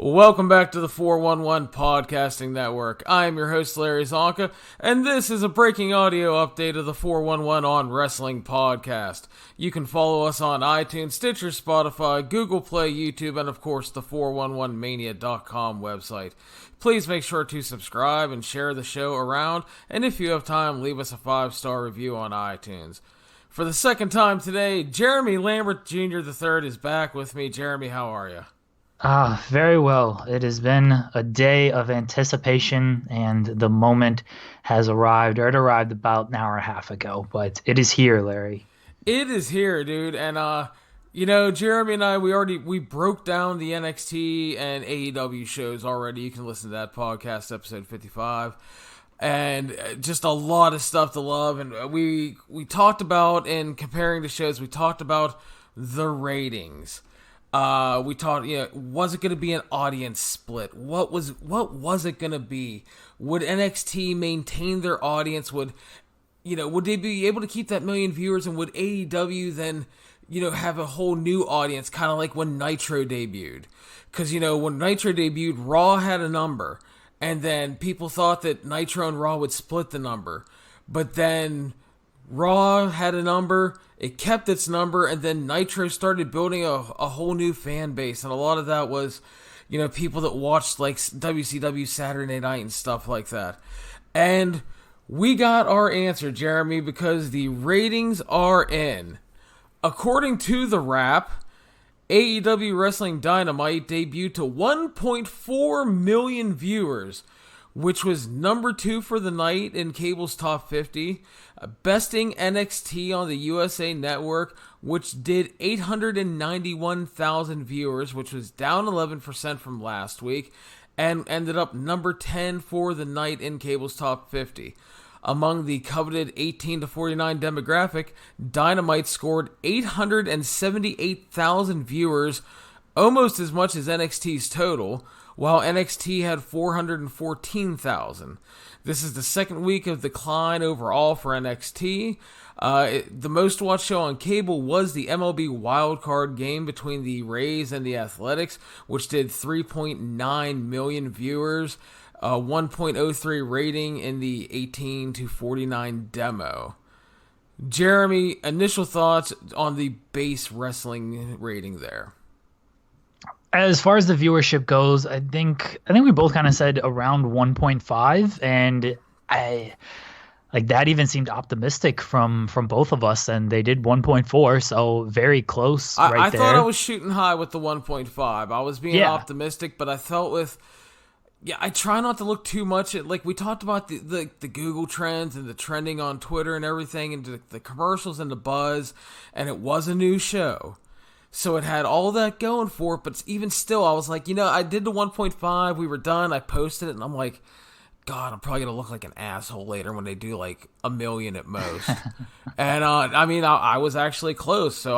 Welcome back to the 411 Podcasting Network. I am your host, Larry Csonka, and this is a breaking audio update of the 411 on Wrestling Podcast. You can follow us on iTunes, Stitcher, Spotify, Google Play, YouTube, and of course the 411mania.com website. Please make sure to subscribe and share the show around, and if you have time, leave us a 5-star review on iTunes. For the second time today, Jeremy Lambert Jr. III is back with me. Jeremy, how are you? Very well. It has been a day of anticipation, and the moment has arrived, or it arrived about an hour and a half ago, but it is here, Larry. It is here, dude, and, Jeremy and I, we broke down the NXT and AEW shows already. You can listen to that podcast, episode 55, and just a lot of stuff to love, and we talked about, in comparing the shows, we talked about the ratings. We talked, was it going to be an audience split? What was it going to be? Would NXT maintain their audience? Would they be able to keep that million viewers? And would AEW then, have a whole new audience, kind of like when Nitro debuted? Because, when Nitro debuted, Raw had a number, and then people thought that Nitro and Raw would split the number. But then Raw had a number, it kept its number, and then Nitro started building a whole new fan base, and a lot of that was, people that watched, like, WCW Saturday Night and stuff like that. And we got our answer, Jeremy, because the ratings are in. According to The Wrap, AEW Wrestling Dynamite debuted to 1.4 million viewers, which was number 2 for the night in cable's top 50, besting NXT on the USA Network, which did 891,000 viewers, which was down 11% from last week, and ended up number 10 for the night in cable's top 50. Among the coveted 18 to 49 demographic, Dynamite scored 878,000 viewers, almost as much as NXT's total, while NXT had 414,000. This is the second week of decline overall for NXT. The most watched show on cable was the MLB wildcard game between the Rays and the Athletics, which did 3.9 million viewers, 1.03 rating in the 18 to 49 demo. Jeremy, initial thoughts on the base wrestling rating there? As far as the viewership goes, I think we both kind of said around 1.5, and that even seemed optimistic from both of us, and they did 1.4, so very close right there. I thought I was shooting high with the 1.5. I was being optimistic, but I felt I try not to look too much at, like, we talked about the Google trends and the trending on Twitter and everything, and the commercials and the buzz, and it was a new show. So it had all that going for it, but even still, I was like, I did the 1.5, we were done, I posted it, and I'm like, God, I'm probably going to look like an asshole later when they do, like, 1 million at most. And, I was actually close, so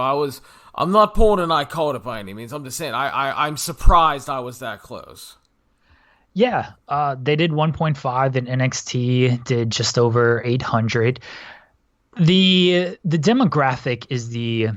I'm not pulling an I called it by any means, I'm just saying, I'm surprised I was that close. Yeah, they did 1.5, and NXT did just over 800. The demographic is the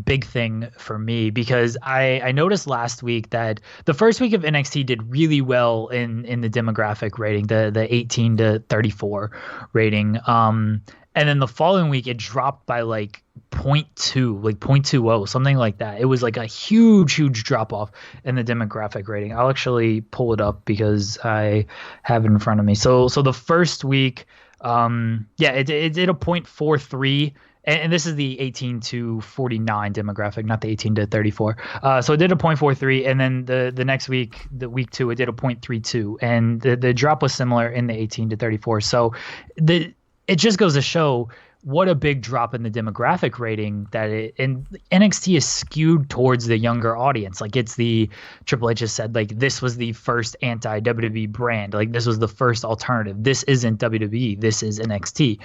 big thing for me, because I noticed last week that the first week of NXT did really well in the demographic rating, the 18 to 34 rating. And then the following week it dropped by like 0.2, like 0.20, something like that. It was like a huge drop off in the demographic rating. I'll actually pull it up because I have it in front of me. So the first week, it did a 0.43. And this is the 18 to 49 demographic, not the 18 to 34. So it did a 0.43, and then the next week, the week 2, it did a 0.32, and the drop was similar in the 18 to 34. So it just goes to show what a big drop in the demographic rating and NXT is skewed towards the younger audience. Like, it's the Triple H has said, like, this was the first anti-WWE brand. Like, this was the first alternative. This isn't WWE. This is NXT.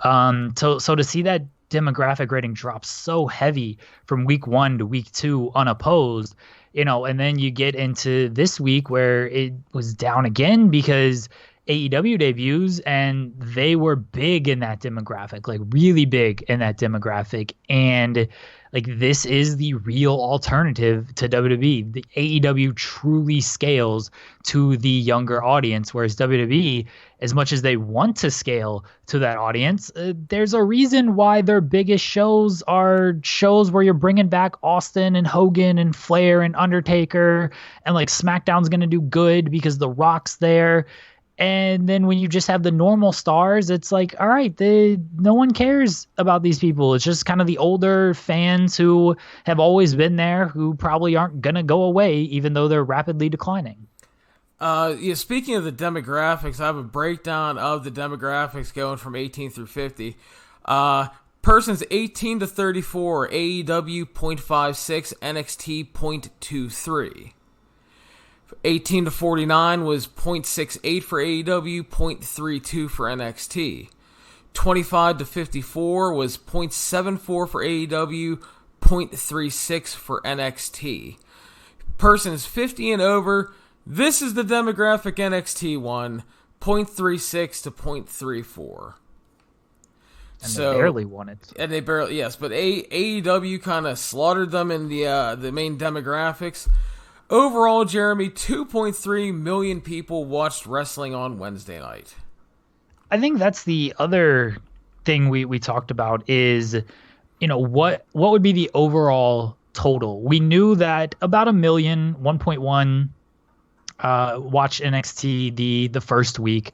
So to see that demographic rating drops so heavy from week 1 to week 2 unopposed, and then you get into this week where it was down again because AEW debuts, and they were big in that demographic, like really big in that demographic. And like this is the real alternative to WWE. The AEW truly scales to the younger audience, whereas WWE, as much as they want to scale to that audience, there's a reason why their biggest shows are shows where you're bringing back Austin and Hogan and Flair and Undertaker, and like SmackDown's going to do good because The Rock's there. And then when you just have the normal stars, it's like, all right, no one cares about these people. It's just kind of the older fans who have always been there, who probably aren't going to go away, even though they're rapidly declining. Yeah, speaking of the demographics, I have a breakdown of the demographics going from 18 through 50. Persons 18 to 34, AEW 0.56, NXT 0.23. 18 to 49 was 0.68 for AEW, 0.32 for NXT. 25 to 54 was 0.74 for AEW, 0.36 for NXT. Persons 50 and over, this is the demographic NXT one, 0.36 to 0.34. And they barely won it. And they barely, yes, but AEW kind of slaughtered them in the main demographics. Overall, Jeremy, 2.3 million people watched wrestling on Wednesday night. I think that's the other thing we talked about is, what would be the overall total? We knew that about 1 million, 1.1 watched NXT the first week,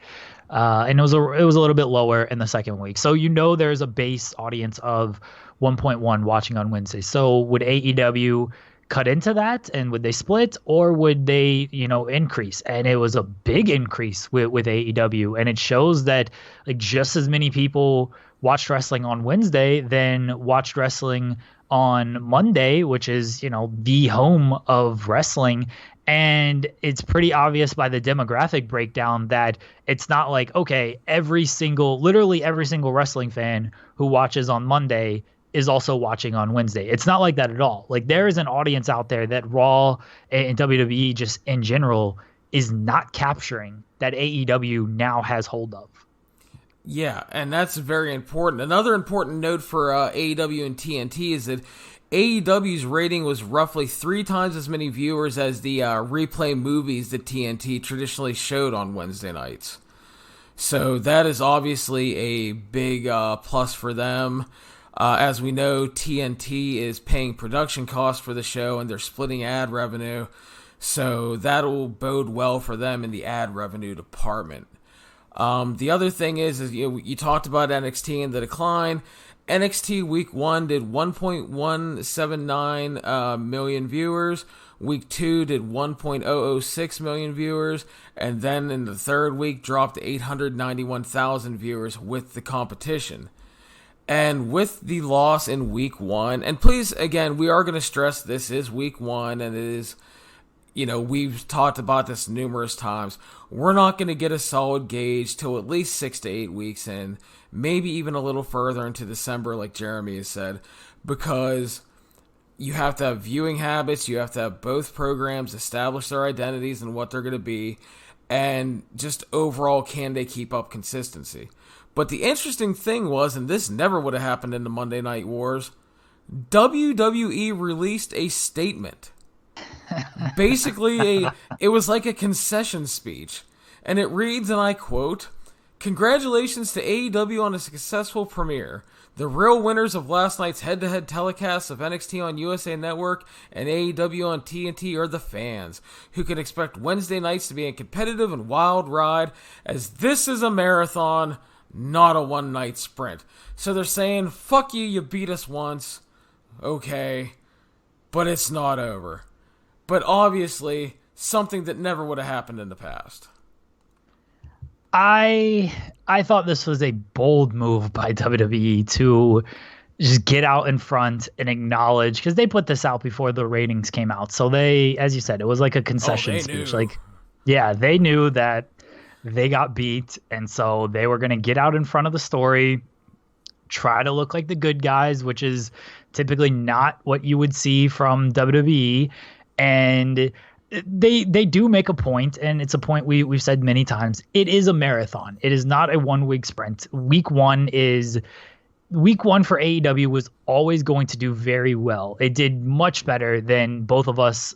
and it was a little bit lower in the second week. So there's a base audience of 1.1 watching on Wednesday. So would AEW cut into that, and would they split, or would they increase? And it was a big increase with AEW, and it shows that like just as many people watched wrestling on Wednesday than watched wrestling on Monday, which is the home of wrestling. And it's pretty obvious by the demographic breakdown that it's not like, okay, literally every single wrestling fan who watches on Monday is also watching on Wednesday. It's not like that at all. Like there is an audience out there that Raw and WWE just in general is not capturing, that AEW now has hold of. Yeah, and that's very important. Another important note for AEW and TNT is that AEW's rating was roughly 3 times as many viewers as the replay movies that TNT traditionally showed on Wednesday nights. So that is obviously a big plus for them. As we know, TNT is paying production costs for the show, and they're splitting ad revenue. So that will bode well for them in the ad revenue department. The other thing is you talked about NXT and the decline. NXT Week 1 did 1.179 million viewers. Week 2 did 1.006 million viewers. And then in the third week dropped to 891,000 viewers with the competition. And with the loss in Week 1, and please, again, we are going to stress this is Week 1, and it is, we've talked about this numerous times. We're not going to get a solid gauge till at least 6 to 8 weeks in, maybe even a little further into December, like Jeremy has said, because you have to have viewing habits, you have to have both programs establish their identities and what they're going to be, and just overall, can they keep up consistency? But the interesting thing was, and this never would have happened in the Monday Night Wars, WWE released a statement. Basically, it was like a concession speech. And it reads, and I quote, "Congratulations to AEW on a successful premiere. The real winners of last night's head-to-head telecasts of NXT on USA Network and AEW on TNT are the fans, who can expect Wednesday nights to be a competitive and wild ride, as this is a marathon, not a one-night sprint." So they're saying, fuck you, you beat us once. Okay. But it's not over. But obviously, something that never would have happened in the past. I thought this was a bold move by WWE to just get out in front and acknowledge, because they put this out before the ratings came out. So they, as you said, it was like a concession speech. Knew. Like, yeah, they knew that they got beat, and so they were going to get out in front of the story, try to look like the good guys, which is typically not what you would see from WWE. And They do make a point, and it's a point we've said many times. It is a marathon. It is not a 1 week sprint. Week one for AEW was always going to do very well. It did much better than both of us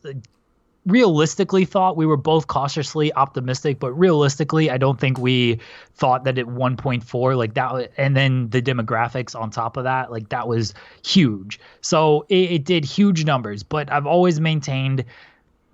realistically thought. We were both cautiously optimistic, but realistically, I don't think we thought that at 1.4 like that. And then the demographics on top of that, like that was huge. So it did huge numbers, but I've always maintained,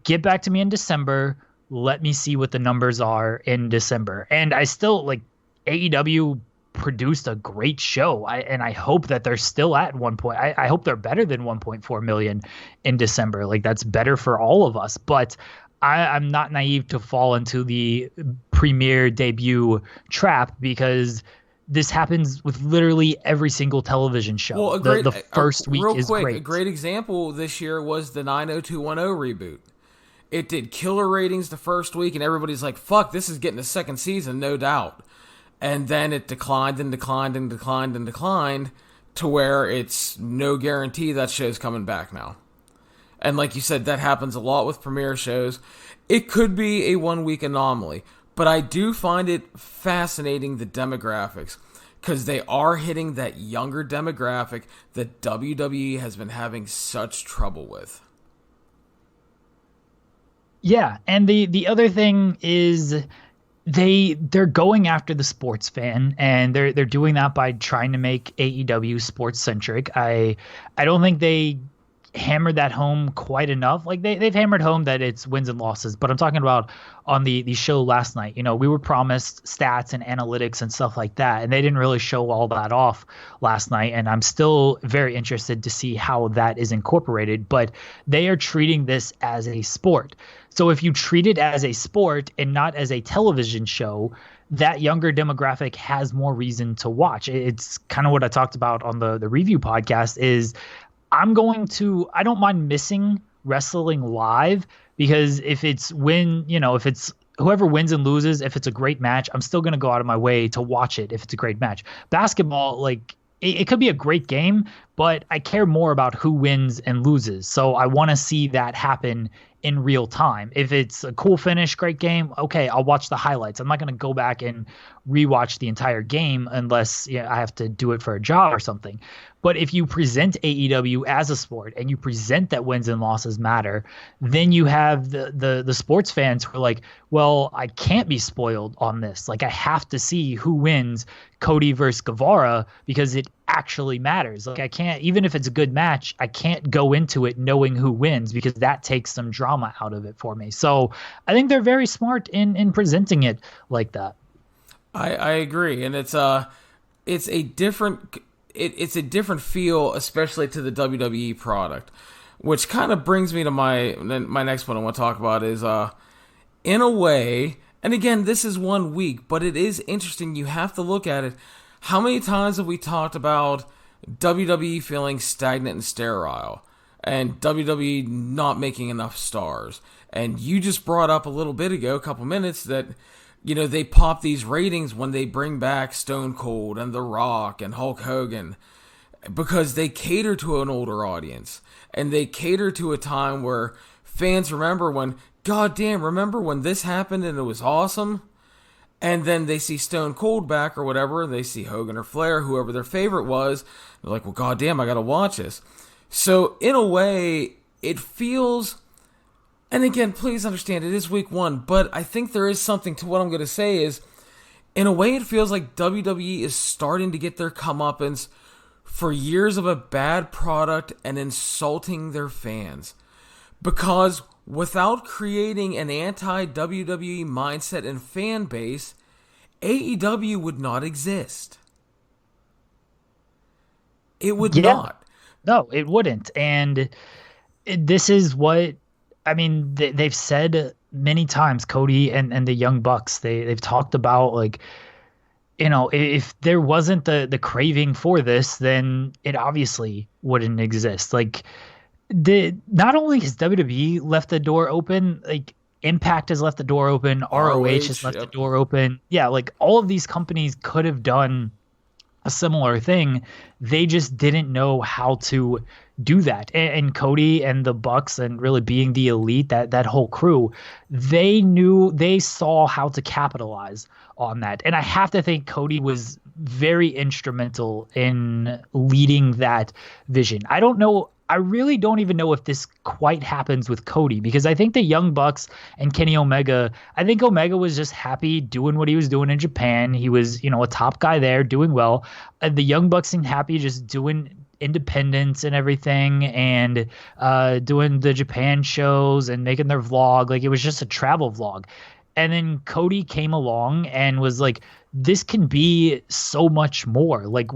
get back to me in December. Let me see what the numbers are in December. And I still like AEW produced a great show. I hope that they're still at 1 point. I hope they're better than 1.4 million in December. Like that's better for all of us. But I'm not naive to fall into the premiere debut trap, because this happens with literally every single television show. Well, the first week is great. A great example this year was the 90210 reboot. It did killer ratings the first week, and everybody's like, fuck, this is getting a second season, no doubt. And then it declined and declined and declined and declined to where it's no guarantee that show's coming back now. And like you said, that happens a lot with premiere shows. It could be a 1 week anomaly, but I do find it fascinating, the demographics, because they are hitting that younger demographic that WWE has been having such trouble with. Yeah, and the other thing is they're going after the sports fan, and they're doing that by trying to make AEW sports centric. I don't think they hammered that home quite enough. Like they've hammered home that it's wins and losses, but I'm talking about on the show last night. You know, we were promised stats and analytics and stuff like that, and they didn't really show all that off last night. And I'm still very interested to see how that is incorporated, but they are treating this as a sport. So if you treat it as a sport and not as a television show, that younger demographic has more reason to watch. It's kind of what I talked about on the review podcast is I don't mind missing wrestling live, because if it's whoever wins and loses, if it's a great match, I'm still going to go out of my way to watch it if it's a great match. Basketball, like it could be a great game, but I care more about who wins and loses. So I want to see that happen in real time. If it's a cool finish, great game, okay, I'll watch the highlights. I'm not going to go back and rewatch the entire game unless I have to do it for a job or something. But if you present AEW as a sport and you present that wins and losses matter, then you have the sports fans who are like, well, I can't be spoiled on this. Like I have to see who wins Cody versus Guevara because it actually matters. Like I can't, even if it's a good match, I can't go into it knowing who wins because that takes some drama out of it for me. So I think they're very smart in presenting it like that. I agree, and it's a different feel, especially to the WWE product, which kind of brings me to my next one I want to talk about is in a way, and again, this is 1 week, but it is interesting. You have to look at it. How many times have we talked about WWE feeling stagnant and sterile, and WWE not making enough stars? And you just brought up a little bit ago, a couple minutes, that they pop these ratings when they bring back Stone Cold and The Rock and Hulk Hogan because they cater to an older audience and they cater to a time where fans remember when this happened and it was awesome. And then they see Stone Cold back or whatever, and they see Hogan or Flair, whoever their favorite was. They're like, well, goddamn, I got to watch this. So in a way, it feels... And again, please understand, it is week 1, but I think there is something to what I'm going to say is, in a way, it feels like WWE is starting to get their comeuppance for years of a bad product and insulting their fans. Because without creating an anti-WWE mindset and fan base, AEW would not exist. It would not. No, it wouldn't. And this is what... I mean, they've said many times, Cody and the Young Bucks, they've talked about, like, if there wasn't the craving for this, then it obviously wouldn't exist. Like, not only has WWE left the door open, like, Impact has left the door open, ROH has left the door open. Yeah, like, all of these companies could have done a similar thing. They just didn't know how to do that. And Cody and the Bucks and really being the elite, that whole crew, they saw how to capitalize on that. And I have to think Cody was very instrumental in leading that vision. I really don't even know if this quite happens with Cody, because I think the Young Bucks and Kenny Omega, I think Omega was just happy doing what he was doing in Japan. He was, a top guy there doing well. The Young Bucks seemed happy just doing independence and everything, and doing the Japan shows and making their vlog. Like, it was just a travel vlog. And then Cody came along and was like, this can be so much more. Like,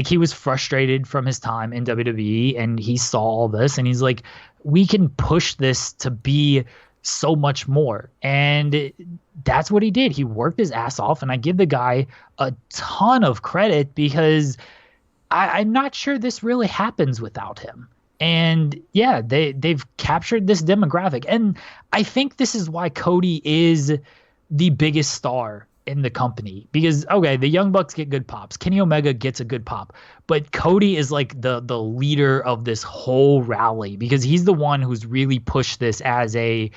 he was frustrated from his time in WWE, and he saw all this, and he's like, we can push this to be so much more. And that's what he did. He worked his ass off, and I give the guy a ton of credit, because I'm not sure this really happens without him. And yeah, they've captured this demographic. And I think this is why Cody is the biggest star in the company, because, okay, the Young Bucks get good pops. Kenny Omega gets a good pop, but Cody is like the leader of this whole rally, because he's the one who's really pushed this as a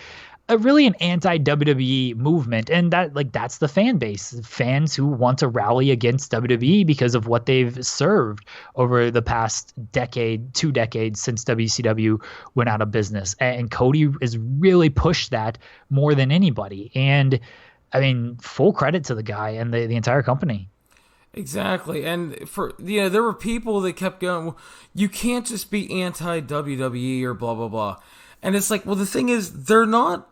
really an anti-WWE movement. And that's the fan base, fans who want to rally against WWE because of what they've served over the past decade, 2 decades since WCW went out of business. And Cody has really pushed that more than anybody. And I mean, full credit to the guy and the entire company. Exactly. And there were people that kept going, well, you can't just be anti-WWE or blah, blah, blah. And it's like, well, the thing is,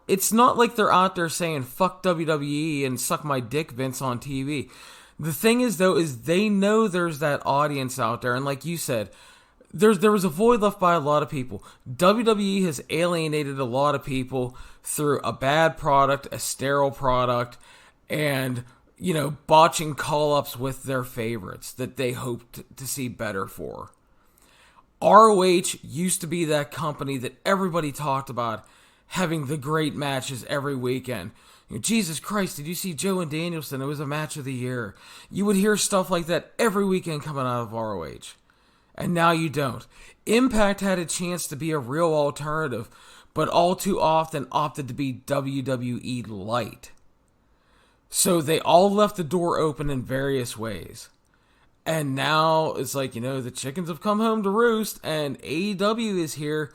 it's not like they're out there saying, fuck WWE and suck my dick, Vince, on TV. The thing is, though, is they know there's that audience out there. And like you said, there was a void left by a lot of people. WWE has alienated a lot of people through a bad product, a sterile product, and, botching call-ups with their favorites that they hoped to see better for. ROH used to be that company that everybody talked about having the great matches every weekend. Jesus Christ, did you see Joe and Danielson? It was a match of the year. You would hear stuff like that every weekend coming out of ROH. And now you don't. Impact had a chance to be a real alternative, but all too often opted to be WWE Light. So they all left the door open in various ways. And now it's like, the chickens have come home to roost, and AEW is here,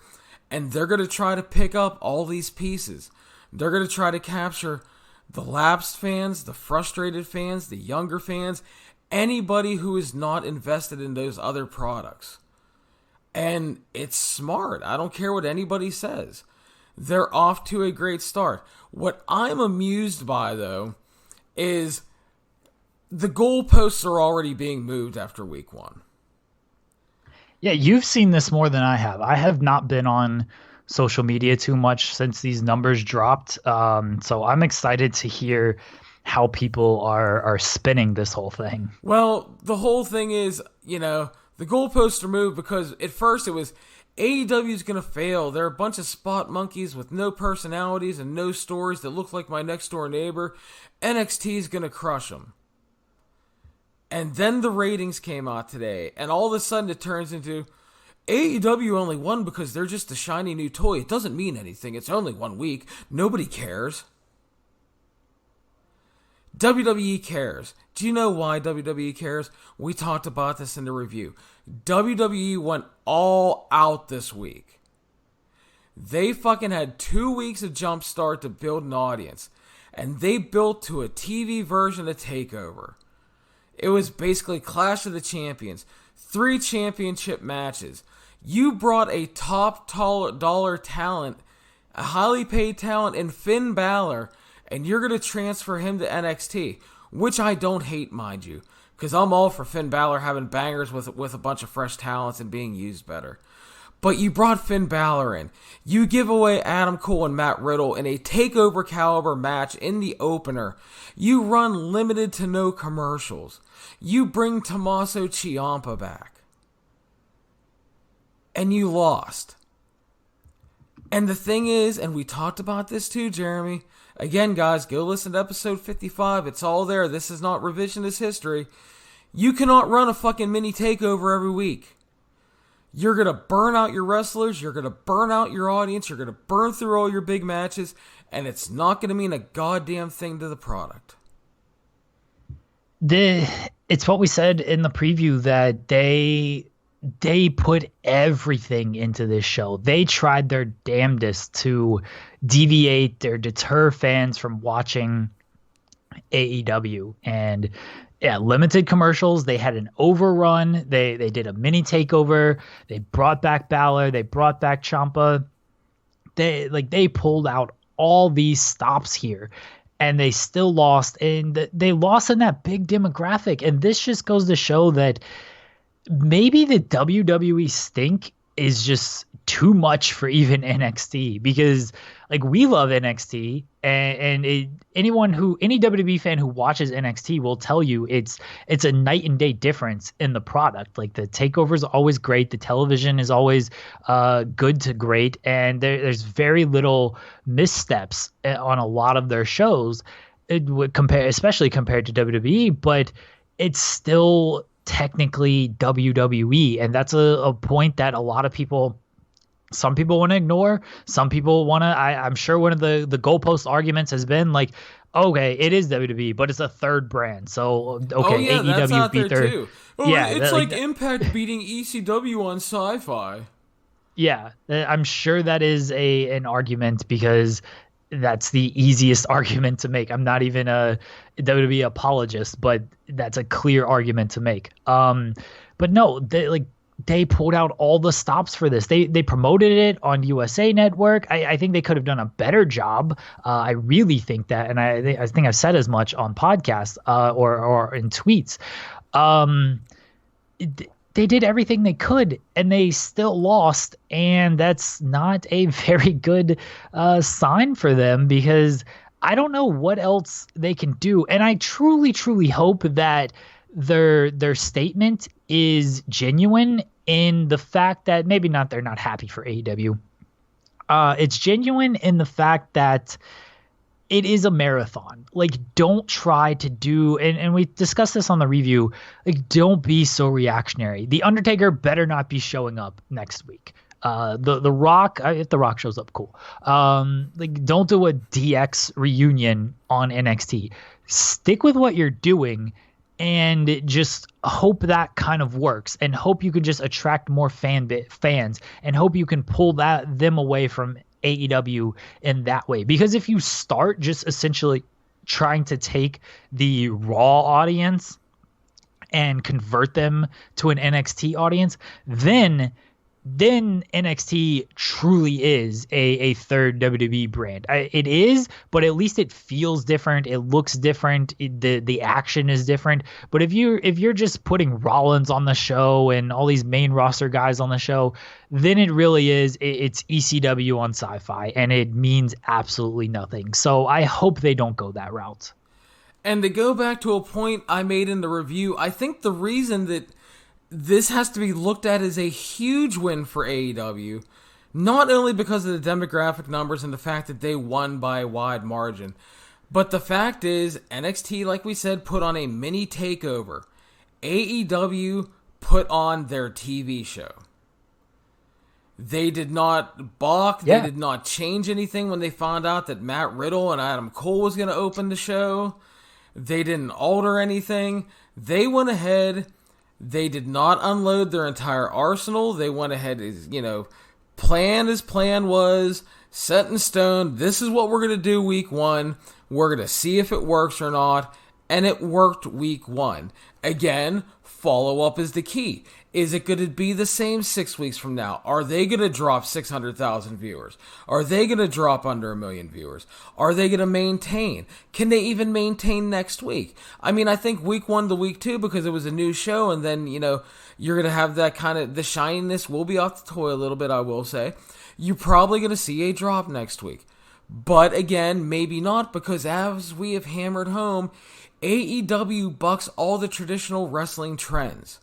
and they're going to try to pick up all these pieces. They're going to try to capture the lapsed fans, the frustrated fans, the younger fans, anybody who is not invested in those other products. And it's smart. I don't care what anybody says. They're off to a great start. What I'm amused by, though, is the goalposts are already being moved after week 1. Yeah, you've seen this more than I have. I have not been on social media too much since these numbers dropped. So I'm excited to hear how people are spinning this whole thing. Well, the whole thing is, the goalposts are moved because at first it was AEW's going to fail. They're a bunch of spot monkeys with no personalities and no stories that look like my next door neighbor. NXT's going to crush them. And then the ratings came out today, and all of a sudden it turns into AEW only won because they're just a shiny new toy. It doesn't mean anything. It's only 1 week. Nobody cares. WWE cares. Do you know why WWE cares? We talked about this in the review. WWE went all out this week. They fucking had 2 weeks of jump start to build an audience, and they built to a TV version of TakeOver. It was basically Clash of the Champions. 3 championship matches. You brought a top dollar talent, a highly paid talent in Finn Balor, and you're going to transfer him to NXT, which I don't hate, mind you, because I'm all for Finn Balor having bangers with a bunch of fresh talents and being used better. But you brought Finn Balor in. You give away Adam Cole and Matt Riddle in a TakeOver caliber match in the opener. You run limited to no commercials. You bring Tommaso Ciampa back. And you lost. And the thing is, and we talked about this too, Jeremy. Again, guys, go listen to episode 55. It's all there. This is not revisionist history. You cannot run a fucking mini takeover every week. You're going to burn out your wrestlers. You're going to burn out your audience. You're going to burn through all your big matches. And it's not going to mean a goddamn thing to the product. It's what we said in the preview, that they put everything into this show. They tried their damnedest to deviate or deter fans from watching AEW. And yeah, limited commercials. They had an overrun. They did a mini takeover. They brought back Balor. They brought back Ciampa. They pulled out all these stops here, and they still lost. And they lost in that big demographic. And this just goes to show that maybe the WWE stink is just too much for even NXT, because like we love NXT, and any WWE fan who watches NXT will tell you it's a night and day difference in the product. Like the takeovers are always great, the television is always good to great, and there's very little missteps on a lot of their shows. It would especially compared to WWE, but it's still technically WWE, and that's a point that a lot of people, some people want to ignore, some people want to. I'm sure one of the goalpost arguments has been like, okay, it is WWE, but it's a third brand, so okay, AEW that's out beat there their too. It's like Impact beating ECW on Sci-Fi. Yeah, I'm sure that is an argument, because that's the easiest argument to make. I'm not even a WWE apologist, but that's a clear argument to make. But no, they pulled out all the stops for this. They promoted it on USA Network. I think they could have done a better job. I really think that, and I think I've said as much on podcasts or in tweets. They did everything they could, and they still lost, and that's not a very good sign for them, because I don't know what else they can do. And I truly, truly hope that their statement is genuine in the fact that maybe not they're not happy for AEW. It's genuine in the fact that it is a marathon. Like, don't try to do, and we discussed this on the review, like, don't be so reactionary. The Undertaker better not be showing up next week. The Rock, if The Rock shows up, cool. Like, don't do a DX reunion on NXT. Stick with what you're doing, and just hope that kind of works, and hope you can just attract more fans, and hope you can pull them away from AEW in that way. Because if you start just essentially trying to take the Raw audience and convert them to an NXT audience, then NXT truly is a third WWE brand. It is, but at least it feels different. It looks different. The action is different. But if you're just putting Rollins on the show and all these main roster guys on the show, then it really is. It's ECW on Sci-Fi, and it means absolutely nothing. So I hope they don't go that route. And to go back to a point I made in the review, I think the reason that this has to be looked at as a huge win for AEW, not only because of the demographic numbers and the fact that they won by a wide margin, but the fact is NXT, like we said, put on a mini takeover. AEW put on their TV show. They did not balk. Yeah. They did not change anything when they found out that Matt Riddle and Adam Cole was going to open the show. They didn't alter anything. They went ahead. They did not unload their entire arsenal. They went ahead, planned as plan was, set in stone. This is what we're going to do week one. We're going to see if it works or not. And it worked week one. Again, follow-up is the key. Is it going to be the same 6 weeks from now? Are they going to drop 600,000 viewers? Are they going to drop under 1 million viewers? Are they going to maintain? Can they even maintain next week? I mean, I think week 1 to week 2, because it was a new show, and then, you're going to have that kind of, the shininess will be off the toy a little bit, I will say. You're probably going to see a drop next week. But again, maybe not, because as we have hammered home, AEW bucks all the traditional wrestling trends.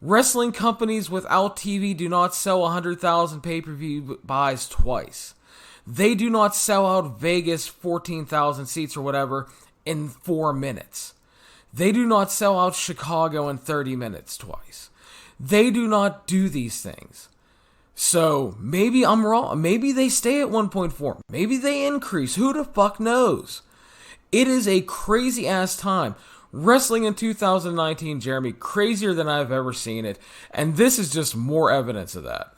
Wrestling companies without TV do not sell 100,000 pay-per-view buys twice. They do not sell out Vegas 14,000 seats or whatever in 4 minutes. They do not sell out Chicago in 30 minutes twice. They do not do these things. So maybe I'm wrong. Maybe they stay at 1.4. Maybe they increase. Who the fuck knows? It is a crazy ass time. Wrestling in 2019, Jeremy, crazier than I've ever seen it. And this is just more evidence of that.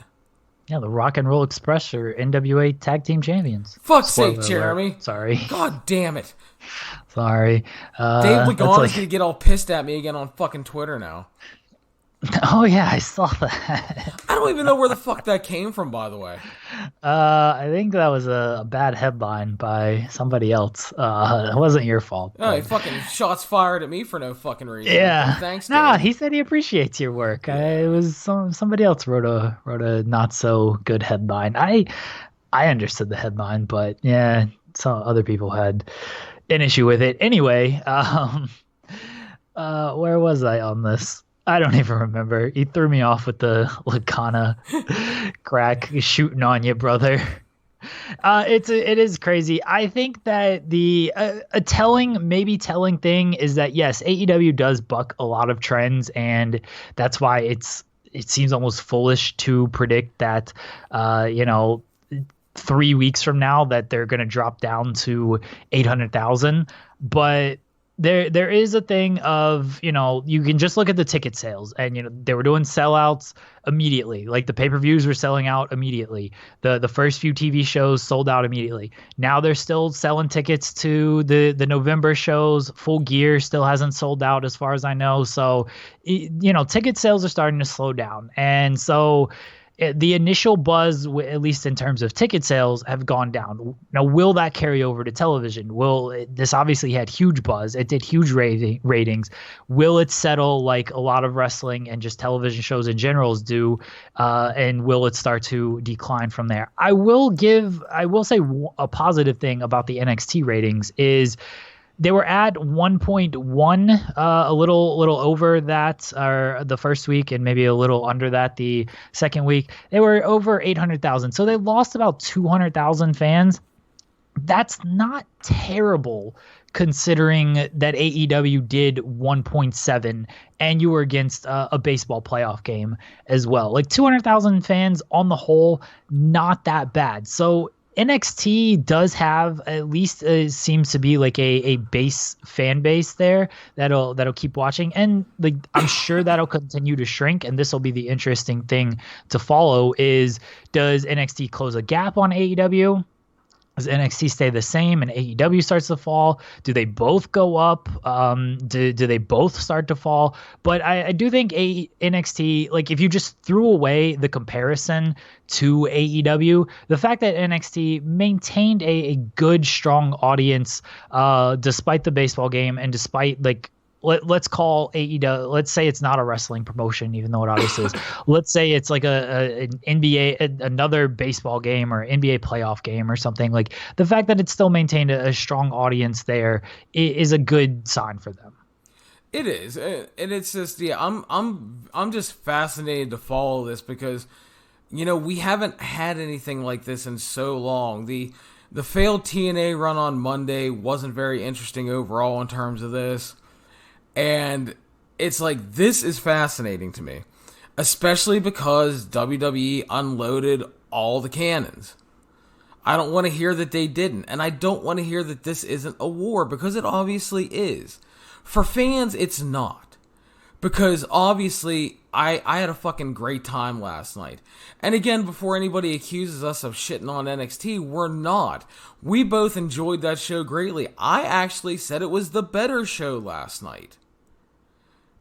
Yeah, the Rock and Roll Express are NWA Tag Team Champions. Fuck's sake, Jeremy. Sorry. God damn it. Sorry. Dave Lagana is going to get all pissed at me again on fucking Twitter now. Oh, yeah, I saw that. I don't even know where the fuck that came from, by the way. I think that was a bad headline by somebody else. It wasn't your fault. Oh, he fucking shots fired at me for no fucking reason. Yeah. Thanks, Nah, Dave. he said he appreciates your work. It was somebody else wrote a not so good headline. I understood the headline, but yeah, some other people had an issue with it. Anyway, where was I on this? I don't even remember. He threw me off with the Lagana crack shooting on you, brother. It is crazy. I think that the maybe telling thing is that yes, AEW does buck a lot of trends, and that's why it seems almost foolish to predict that 3 weeks from now that they're going to drop down to 800,000, but there is a thing of, you can just look at the ticket sales, and they were doing sellouts immediately. Like the pay-per-views were selling out immediately. The first few TV shows sold out immediately. Now they're still selling tickets to the November shows. Full Gear still hasn't sold out as far as I know. So, ticket sales are starting to slow down. And so the initial buzz, at least in terms of ticket sales, have gone down. Now, will that carry over to television? This obviously had huge buzz. It did huge ratings. Will it settle like a lot of wrestling and just television shows in general do? And will it start to decline from there? I will say a positive thing about the NXT ratings is they were at 1.1, a little over that the first week, and maybe a little under that the second week. They were over 800,000. So they lost about 200,000 fans. That's not terrible considering that AEW did 1.7 and you were against a baseball playoff game as well. Like 200,000 fans on the whole, not that bad. So NXT does have, at least seems to be like a base fan base there that'll keep watching, and like I'm sure that'll continue to shrink. And this will be the interesting thing to follow: is does NXT close a gap on AEW? Does NXT stay the same and AEW starts to fall? Do they both go up? Do they both start to fall? But I do think NXT, like if you just threw away the comparison to AEW, the fact that NXT maintained a good, strong audience despite the baseball game and despite like, let's call AEW, let's say it's not a wrestling promotion, even though it obviously is. Let's say it's like an NBA, another baseball game or NBA playoff game or something. Like the fact that it still maintained a strong audience there is a good sign for them. It is, and it's just I'm just fascinated to follow this because we haven't had anything like this in so long. The failed TNA run on Monday wasn't very interesting overall in terms of this. And it's like, this is fascinating to me, especially because WWE unloaded all the cannons. I don't want to hear that they didn't, and I don't want to hear that this isn't a war, because it obviously is. For fans, it's not. Because obviously, I had a fucking great time last night. And again, before anybody accuses us of shitting on NXT, we're not. We both enjoyed that show greatly. I actually said it was the better show last night.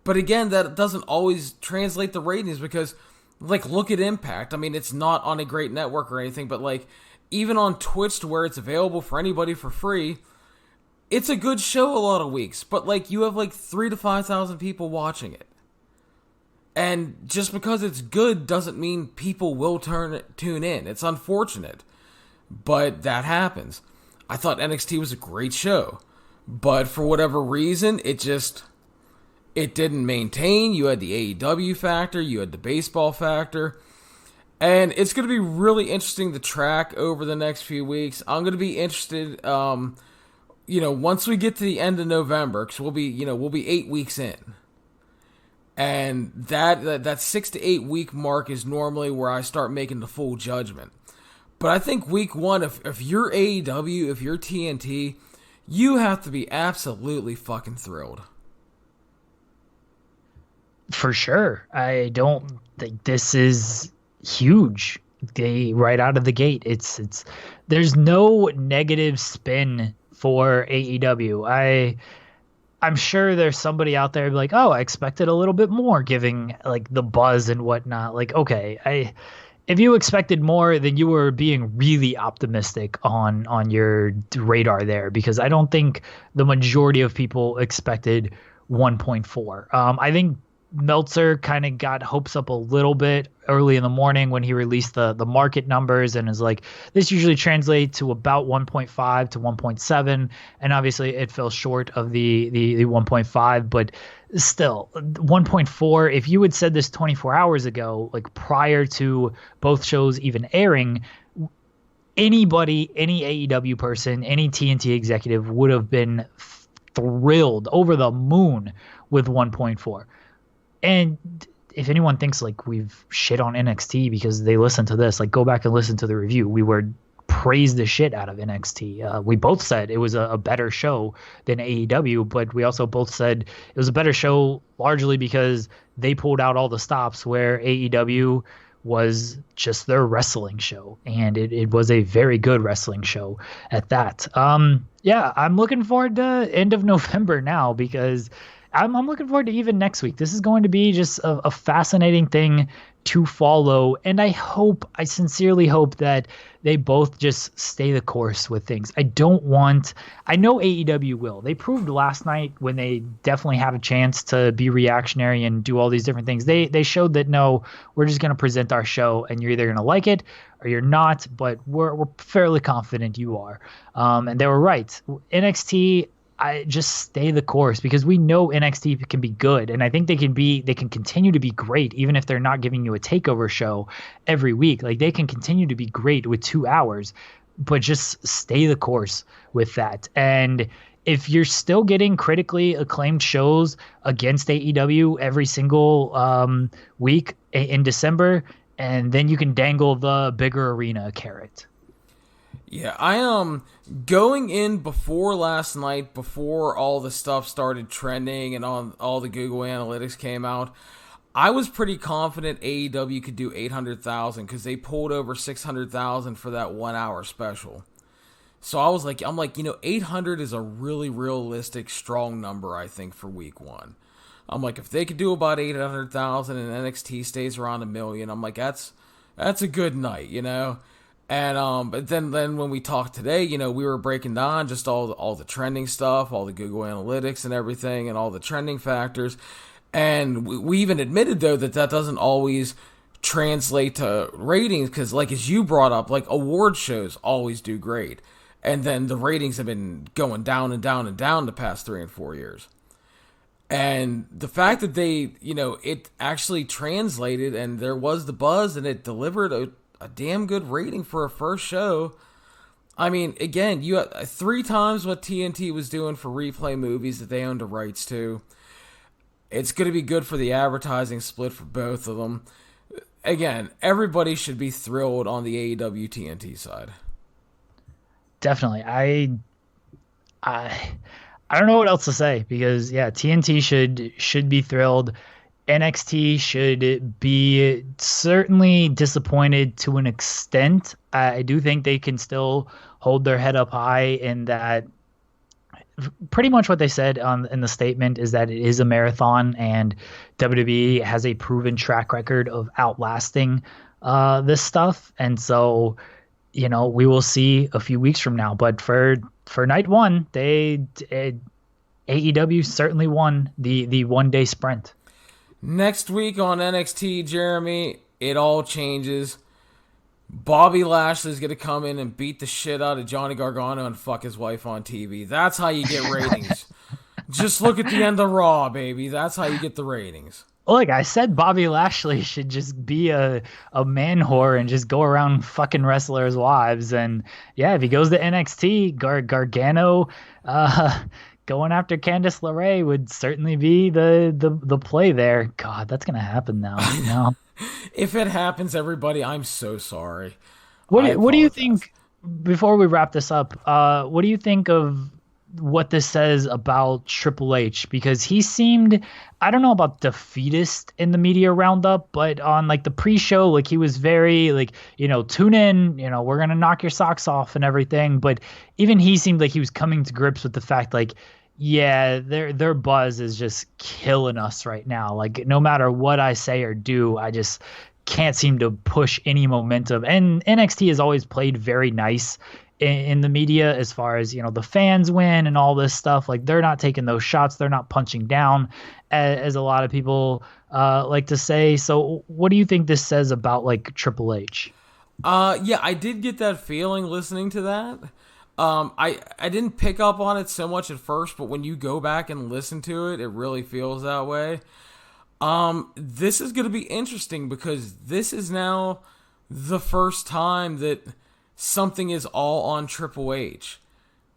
But again, that doesn't always translate the ratings because, like, look at Impact. I mean, it's not on a great network or anything, but, like, even on Twitch to where it's available for anybody for free, it's a good show a lot of weeks. But, like, you have, like, 3,000 to 5,000 people watching it. And just because it's good doesn't mean people will tune in. It's unfortunate. But that happens. I thought NXT was a great show. But for whatever reason, it didn't maintain. You had the AEW factor. You had the baseball factor. And it's going to be really interesting to track over the next few weeks. I'm going to be interested once we get to the end of November, because we'll be 8 weeks in, and that 6 to 8 week mark is normally where I start making the full judgment. But I think week one, if you're AEW, if you're TNT, you have to be absolutely fucking thrilled. For sure. I don't think this is huge. Right out of the gate, it's there's no negative spin for AEW. I'm sure there's somebody out there like, oh, I expected a little bit more, giving like the buzz and whatnot. Like, okay, if you expected more, then you were being really optimistic on your radar there, because I don't think the majority of people expected 1.4. I think Meltzer kind of got hopes up a little bit early in the morning when he released the market numbers, and is like, this usually translates to about 1.5 to 1.7, and obviously it fell short of the 1.5, but still 1.4. If you had said this 24 hours ago, like prior to both shows even airing, anybody, any AEW person, any TNT executive would have been thrilled, over the moon with 1.4. And if anyone thinks like we've shit on NXT because they listen to this, like go back and listen to the review. We were praised the shit out of NXT. We both said it was a better show than AEW, but we also both said it was a better show largely because they pulled out all the stops, where AEW was just their wrestling show, and it was a very good wrestling show at that. Yeah, I'm looking forward to end of November now, because I'm looking forward to even next week. This is going to be just a fascinating thing to follow, and I sincerely hope that they both just stay the course with things. I know AEW will. They proved last night, when they definitely had a chance to be reactionary and do all these different things. They showed that, no, we're just going to present our show, and you're either going to like it or you're not, but we're fairly confident you are. And they were right. NXT, I just stay the course, because we know NXT can be good, and I think they can continue to be great even if they're not giving you a takeover show every week. Like, they can continue to be great with 2 hours, but just stay the course with that. And if you're still getting critically acclaimed shows against AEW every single week in December, and then you can dangle the bigger arena carrot. Yeah, I going in before last night, before all the stuff started trending and all the Google Analytics came out, I was pretty confident AEW could do 800,000, because they pulled over 600,000 for that 1 hour special. So I'm like, 800 is a really realistic, strong number, I think, for week one. I'm like, if they could do about 800,000 and NXT stays around 1 million, I'm like, that's a good night, And but then when we talked today, we were breaking down just all the trending stuff, all the Google Analytics and everything, and all the trending factors. And we even admitted, though, that doesn't always translate to ratings, because, like, as you brought up, like, award shows always do great, and then the ratings have been going down and down and down the past 3 and 4 years. And the fact that they, it actually translated, and there was the buzz, and it delivered a damn good rating for a first show. I mean, again, you had 3 times what TNT was doing for replay movies that they owned the rights to. It's going to be good for the advertising split for both of them. Again, everybody should be thrilled on the AEW TNT side. Definitely. I don't know what else to say, because TNT should be thrilled. NXT should be certainly disappointed to an extent. I do think they can still hold their head up high, in that pretty much what they said in the statement is that it is a marathon, and WWE has a proven track record of outlasting this stuff. And so, we will see a few weeks from now. But for night one, AEW certainly won the 1 day sprint. Next week on NXT, Jeremy, it all changes. Bobby Lashley's going to come in and beat the shit out of Johnny Gargano and fuck his wife on TV. That's how you get ratings. Just look at the end of Raw, baby. That's how you get the ratings. Like I said, Bobby Lashley should just be a man whore and just go around fucking wrestlers' wives. And yeah, if he goes to NXT, Gargano going after Candice LeRae would certainly be the play there. God, that's gonna happen now. If it happens, everybody, I'm so sorry. What do you think, before we wrap this up, what do you think of what this says about Triple H? Because he seemed, I don't know about defeatist in the media roundup, but on like the pre-show, like he was very like, tune in, we're going to knock your socks off and everything. But even he seemed like he was coming to grips with the fact like, yeah, their buzz is just killing us right now. Like no matter what I say or do, I just can't seem to push any momentum. And NXT has always played very nice in the media as far as, the fans win and all this stuff. Like they're not taking those shots. They're not punching down as a lot of people like to say. So what do you think this says about like Triple H? Yeah, I did get that feeling listening to that. I didn't pick up on it so much at first, but when you go back and listen to it, it really feels that way. This is going to be interesting because this is now the first time that something is all on Triple H.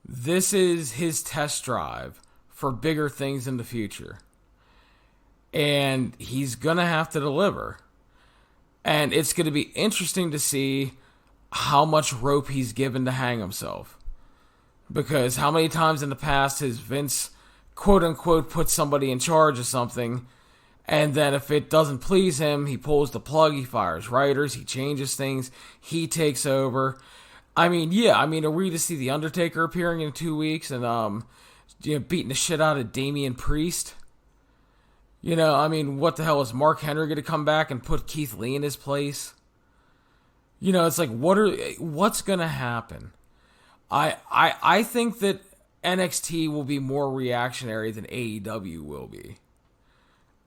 This is his test drive for bigger things in the future. And he's going to have to deliver. And it's going to be interesting to see how much rope he's given to hang himself. Because how many times in the past has Vince, quote unquote, put somebody in charge of something, and then if it doesn't please him, he pulls the plug, he fires writers, he changes things, he takes over. Are we to see The Undertaker appearing in 2 weeks and beating the shit out of Damian Priest? What the hell is Mark Henry going to come back and put Keith Lee in his place? It's like what's going to happen? I think that NXT will be more reactionary than AEW will be.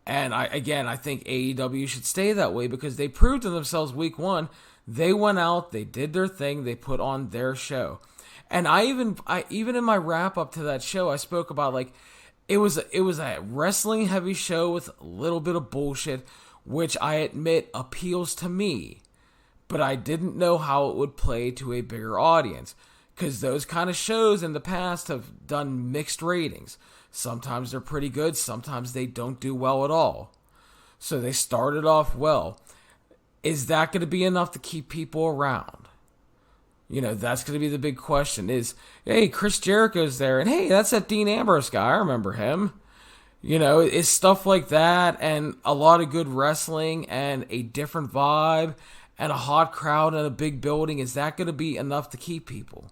And I think AEW should stay that way because they proved to themselves week one. They went out, they did their thing, they put on their show. And I even in my wrap up to that show, I spoke about like it was a wrestling heavy show with a little bit of bullshit, which I admit appeals to me. But I didn't know how it would play to a bigger audience. Because those kind of shows in the past have done mixed ratings. Sometimes they're pretty good, sometimes they don't do well at all. So they started off well. Is that going to be enough to keep people around? That's going to be the big question is, hey, Chris Jericho's there, and hey, that's that Dean Ambrose guy, I remember him. It's stuff like that, and a lot of good wrestling, and a different vibe, and a hot crowd in a big building. Is that going to be enough to keep people?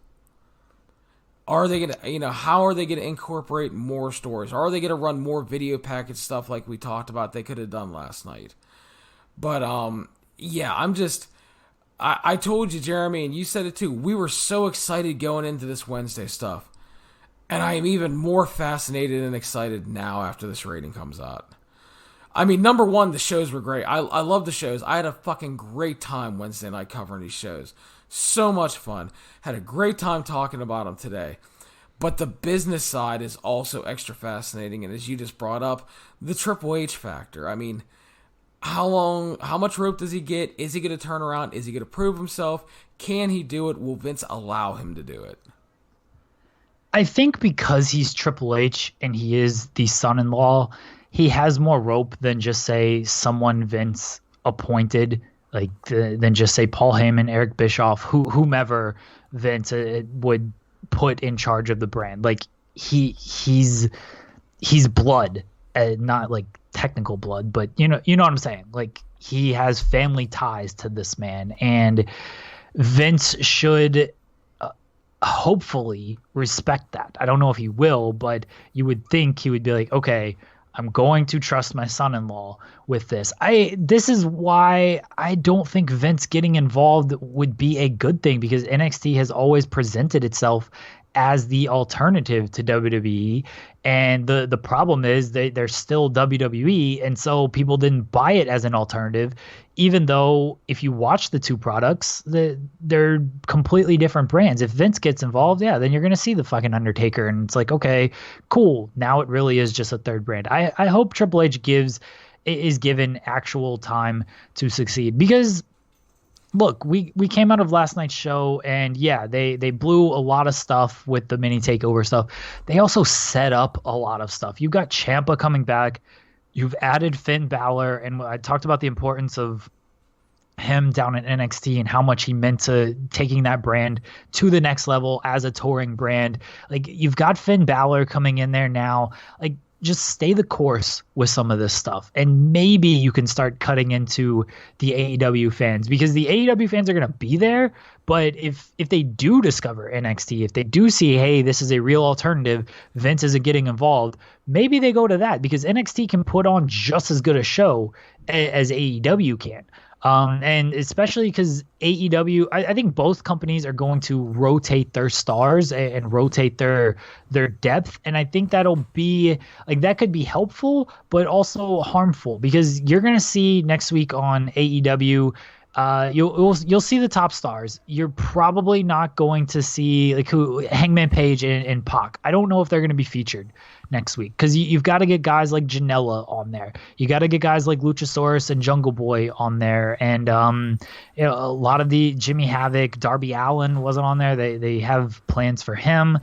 Are they going to, how are they going to incorporate more stories? Are they going to run more video package stuff like we talked about they could have done last night? But, yeah, I told you, Jeremy, and you said it too, we were so excited going into this Wednesday stuff. And I am even more fascinated and excited now after this rating comes out. Number one, the shows were great. I love the shows. I had a fucking great time Wednesday night covering these shows. So much fun. Had a great time talking about them today. But the business side is also extra fascinating. And as you just brought up, the Triple H factor. How much rope does he get? Is he going to turn around? Is he going to prove himself? Can he do it? Will Vince allow him to do it? I think because he's Triple H and he is the son-in-law, he has more rope than just say someone Vince appointed, than just say Paul Heyman, Eric Bischoff, whomever Vince would put in charge of the brand. Like he's blood, not like technical blood, but you know what I'm saying. Like he has family ties to this man, and Vince should hopefully respect that. I don't know if he will, but you would think he would be like, okay, I'm going to trust my son-in-law with this. This is why I don't think Vince getting involved would be a good thing, because NXT has always presented itself as the alternative to WWE. And the problem is they're still WWE, and so people didn't buy it as an alternative, even though if you watch the two products, they're completely different brands. If Vince gets involved, yeah, then you're going to see the fucking Undertaker, and it's like, okay, cool. Now it really is just a third brand. I hope Triple H gives is given actual time to succeed. Because look, we came out of last night's show, and yeah, they blew a lot of stuff with the mini takeover stuff. They also set up a lot of stuff. You've got Ciampa coming back. You've added Finn Balor, and I talked about the importance of him down in NXT and how much he meant to taking that brand to the next level as a touring brand. Like, you've got Finn Balor coming in there now. Like, just stay the course with some of this stuff, and maybe you can start cutting into the AEW fans, because the AEW fans are going to be there. But if they do discover NXT, if they do see, hey, this is a real alternative, Vince isn't getting involved, maybe they go to that, because NXT can put on just as good a show as AEW can. And especially because AEW, I think both companies are going to rotate their stars and rotate their depth. And I think that'll be like, that could be helpful, but also harmful, because you're going to see next week on AEW, you'll see the top stars. You're probably not going to see like Hangman Page and Pac. I don't know if they're going to be featured next week, because you've got to get guys like Janela on there. You got to get guys like Luchasaurus and Jungle Boy on there, and a lot of the Jimmy Havoc, Darby Allin wasn't on there. They have plans for him.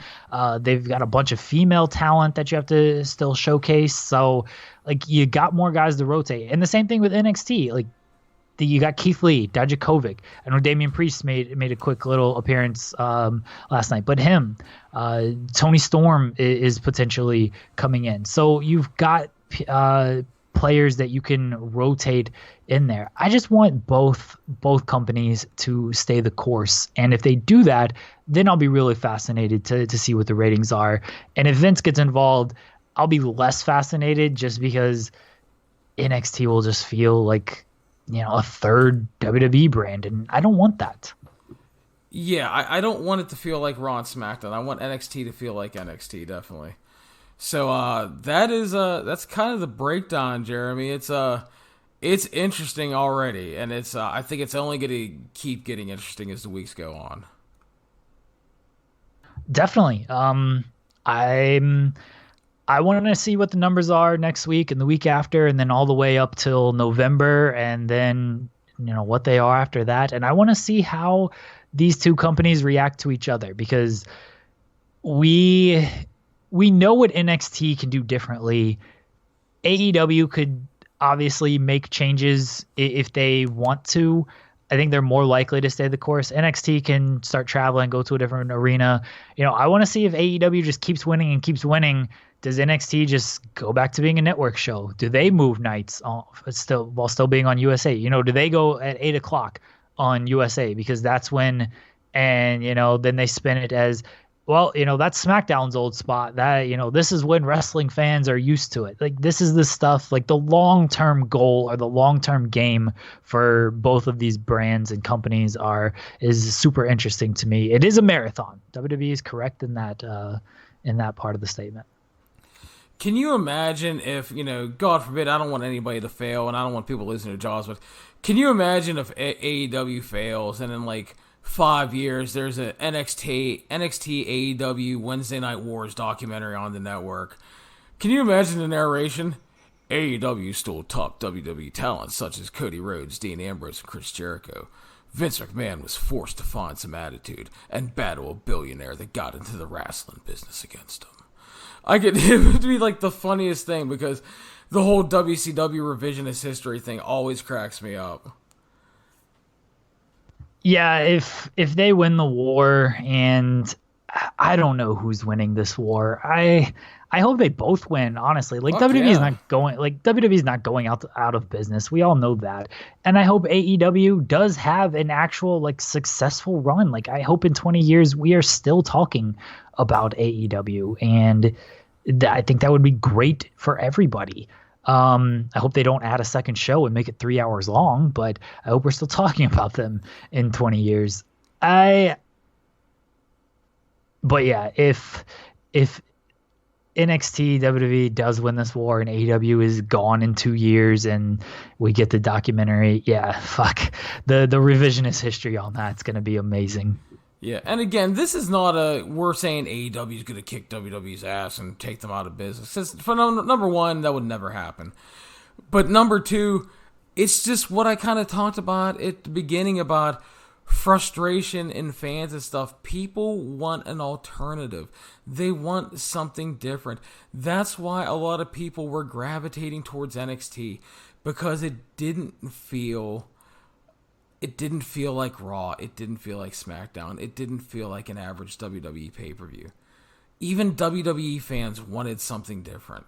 They've got a bunch of female talent that you have to still showcase. So like, you got more guys to rotate, and the same thing with NXT. Like, you got Keith Lee, Dijakovic. I know Damian Priest made a quick little appearance last night, but him, Tony Storm is potentially coming in. So you've got players that you can rotate in there. I just want both companies to stay the course, and if they do that, then I'll be really fascinated to see what the ratings are. And if Vince gets involved, I'll be less fascinated, just because NXT will just feel like, a third WWE brand, and I don't want that. Yeah, I don't want it to feel like Raw and SmackDown. I want NXT to feel like NXT, definitely. So that's kind of the breakdown, Jeremy. It's interesting already, and I think it's only going to keep getting interesting as the weeks go on. Definitely. I want to see what the numbers are next week and the week after, and then all the way up till November, and then what they are after that. And I want to see how these two companies react to each other, because we know what NXT can do differently. AEW could obviously make changes if they want to. I think they're more likely to stay the course. NXT can start traveling, go to a different arena. I want to see if AEW just keeps winning and keeps winning. Does NXT just go back to being a network show? Do they move nights while still being on USA? Do they go at 8:00 on USA, because that's when, and then they spin it as, well, that's SmackDown's old spot. That, this is when wrestling fans are used to it. Like, this is the stuff, like the long-term goal or the long-term game for both of these brands and companies is super interesting to me. It is a marathon. WWE is correct in that part of the statement. Can you imagine if, God forbid, I don't want anybody to fail and I don't want people losing their jobs, but can you imagine if AEW fails and in like 5 years there's a NXT AEW Wednesday Night Wars documentary on the network? Can you imagine the narration? AEW stole top WWE talent such as Cody Rhodes, Dean Ambrose, and Chris Jericho. Vince McMahon was forced to find some attitude and battle a billionaire that got into the wrestling business against him. It would be like the funniest thing, because the whole WCW revisionist history thing always cracks me up. Yeah, if they win the war, and I don't know who's winning this war. I hope they both win, honestly. Like, WWE's not going out of business. We all know that. And I hope AEW does have an actual like successful run. Like, I hope in 20 years we are still talking about AEW, and I think that would be great for everybody. I hope they don't add a second show and make it 3 hours long, but I hope we're still talking about them in 20 years. But yeah, if NXT WWE does win this war and AEW is gone in 2 years and we get the documentary, yeah, fuck. The revisionist history on that's going to be amazing. Yeah, and again, this is not we're saying AEW is going to kick WWE's ass and take them out of business. For number one, that would never happen. But number two, it's just what I kind of talked about at the beginning about frustration in fans and stuff. People want an alternative. They want something different. That's why a lot of people were gravitating towards NXT, because it didn't feel like Raw. It didn't feel like SmackDown. It didn't feel like an average WWE pay-per-view. Even WWE fans wanted something different.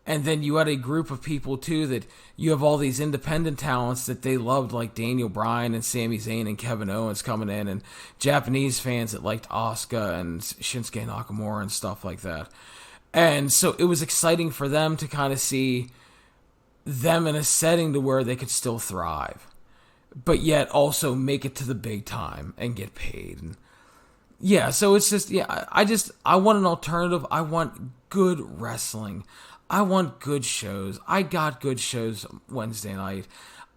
And then you had a group of people, too, that you have all these independent talents that they loved, like Daniel Bryan and Sami Zayn and Kevin Owens coming in, and Japanese fans that liked Asuka and Shinsuke Nakamura and stuff like that. And so it was exciting for them to kind of see them in a setting to where they could still thrive, but yet also make it to the big time and get paid. And yeah, so it's just, I want an alternative. I want good wrestling. I want good shows. I got good shows Wednesday night.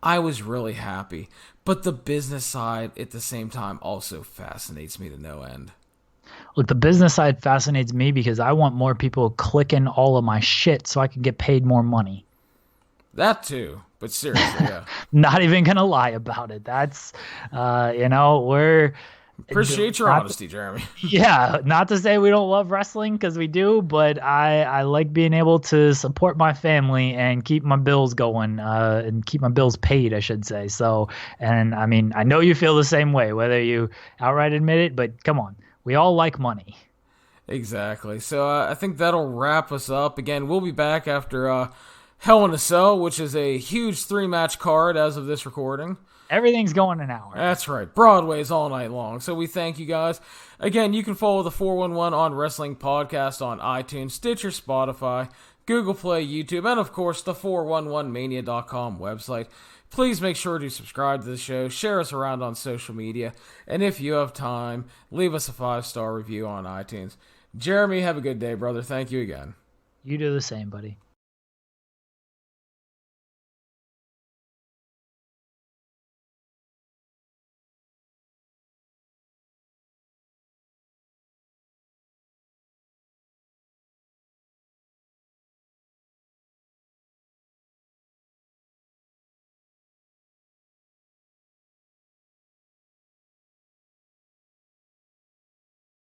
I was really happy. But the business side at the same time also fascinates me to no end. Look, the business side fascinates me because I want more people clicking all of my shit so I can get paid more money. That too. But seriously, yeah. Not even going to lie about it. That's, we're... Appreciate your honesty, Jeremy. Yeah, not to say we don't love wrestling, because we do, but I like being able to support my family and keep my bills going, and keep my bills paid, I should say. So, and I mean, I know you feel the same way, whether you outright admit it, but come on, we all like money. Exactly. So I think that'll wrap us up. Again, we'll be back after Hell in a Cell, which is a huge 3-match card as of this recording. Everything's going an hour. That's right. Broadway's all night long. So we thank you guys. Again, you can follow the 411 on Wrestling Podcast on iTunes, Stitcher, Spotify, Google Play, YouTube, and of course the 411mania.com website. Please make sure to subscribe to the show, share us around on social media, and if you have time, leave us a 5-star review on iTunes. Jeremy, have a good day, brother. Thank you again. You do the same, buddy.